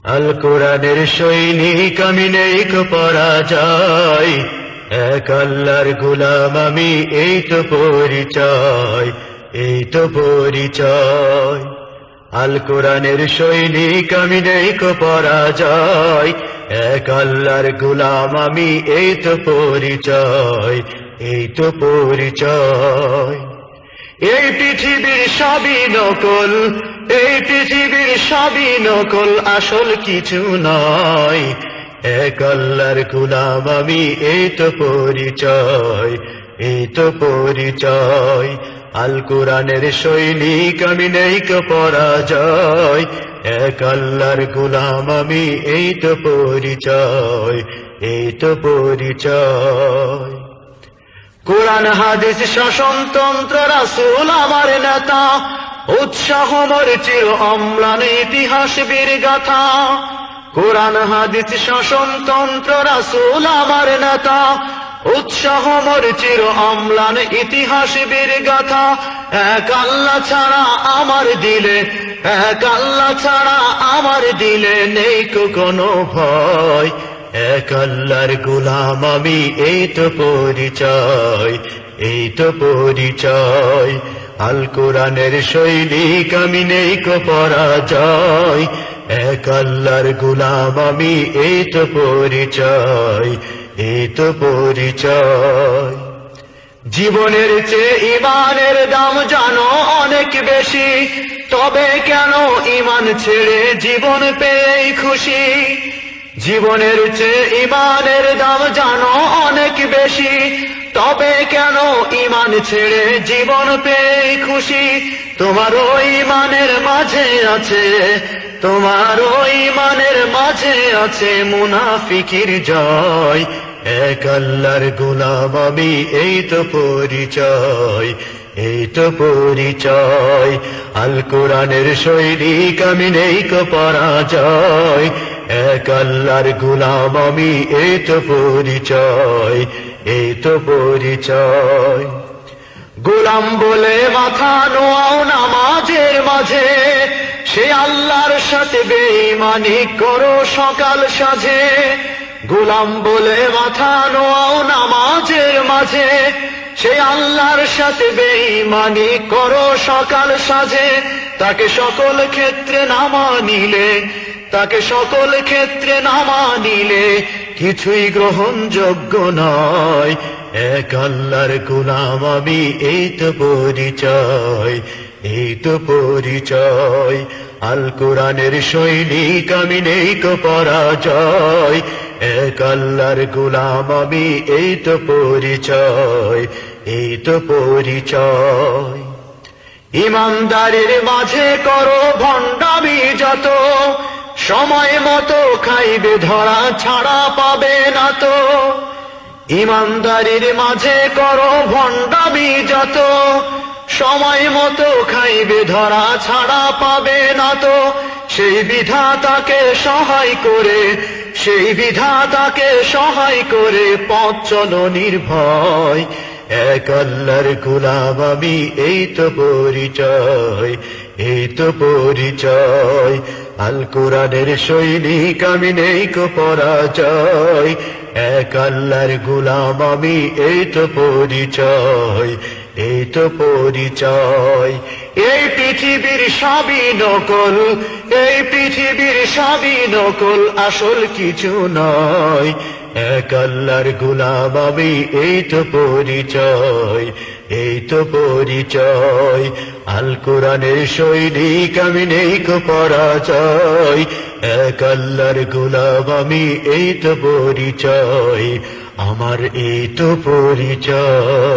আল কোরআনের সৈনিক আমি নেই কো পরাজয়, এক আল্লাহর গোলাম আমি, এই তো পরিচয়, এই তো পরিচয়। আল কোরআনের সৈনিক আমি নেই কো পরাজয়, এক আল্লাহর গোলাম আমি, এই তো পরিচয়, এই তো পরিচয়। এই পৃথিবীর সবই নকল, এই পৃথিবীর সবই নকল, আসল কিছু নয়, এক আল্লাহর গোলাম আমি, এই তো পরিচয়, এই তো পরিচয়। আল কোরআনের সৈনিক আমি নেই কো পরাজয়, এক আল্লাহর গোলাম আমি, এই তো পরিচয়, এই তো পরিচয়। কোরআন হাদিস শাসনতন্ত্র রাসূল আমার নেতা, উৎসাহ মোর চির অম্লান ইতিহাস বীর গাথা। কোরআন হাদিস শাসনতন্ত্র রাসূল আমার নেতা, উৎসাহ মোর চির অম্লান ইতিহাস বীর গাথা। এক আল্লাহ ছাড়া আমার দিলে, এক আল্লাহ ছাড়া আমার দিলে নেই কোনো ভয়, এক আল্লাহর গোলাম আমি, এই তো পরিচয়, এই তো পরিচয়। আল কোরআনের সৈনিক আমি নেই কো পরাজয়, এক আল্লাহর গোলাম আমি, এই তো পরিচয়, এই তো পরিচয়। জীবনের চেয়ে ঈমানের দাম জানো অনেক বেশি, তবে কেন ঈমান ছেড়ে জীবন পেয়েই খুশি। জীবনের চেয়ে ঈমানের দাম জানো অনেক বেশি, তবে কেন ঈমান ছেড়ে জীবন পেয়েই খুশি। তোমার ওই ঈমানের মাঝে আছে, তোমার ওই ঈমানের মাঝে আছে মুনাফিকির জয়, এক আল্লাহর গোলাম আমি, এই তো পরিচয়, এই তো পরিচয়। আল কোরআনের সৈনিক আমি নেই কো পরাজয়, এক আল্লাহর গোলাম আমি, এই তো পরিচয়, এই তো পরিচয়। গোলাম বলে মাথা নোয়াও নামাজের মাঝে, সে আল্লাহর সাথে বেঈমানি করো সকাল সাঁঝে। গোলাম বলে মাথা নোয়াও নামাজের মাঝে, সে আল্লাহর সাথে বেঈমানি করো সকাল সাঁঝে। তাকে সকল ক্ষেত্রে না মানিলে, তাকে সকল ক্ষেত্রে না মানিলে কিছুই গ্রহণযোগ্য নয়, এক আল্লাহর গোলাম আমি, এই তো পরিচয়, এই তো পরিচয়। আল কোরআনের সৈনিক আমি নেই কো পরাজয়, এক আল্লাহর গোলাম আমি, এই তো পরিচয়, এই তো পরিচয়। ঈমানদারের মাঝে করো ভণ্ডামি যত, সময় মতো খাইবে ধরা, ছাড়া পাবে না তো। ঈমানদারের মাঝে করো ভণ্ডামি যত, সময় মতো খাইবে ধরা, ছাড়া পাবে না তো। সেই বিধাতাকে সহায় করে, সেই বিধাতাকে সহায় করে পথ চলো নির্ভয়, এক আল্লাহর গোলাম আমি, এই তো পরিচয়, এই তো পরিচয়। আল কোরআনের সৈনিক আমি নেই কো পরাজয়, এক আল্লাহর গোলাম আমি, এই তো পরিচয়, এই তো পরিচয়। এই পৃথিবীর সবই নকল, এই পৃথিবীর সবই নকল, আসল কিছু নয়, এক আল্লাহর গোলাম আমি, এই তো পরিচয়, এই তো পরিচয়। আল কোরআনের সৈনিক আমি নেই কো পরাজয়, এক আল্লাহর গোলাম আমি, এই তো পরিচয়, আমার এই তো পরিচয়।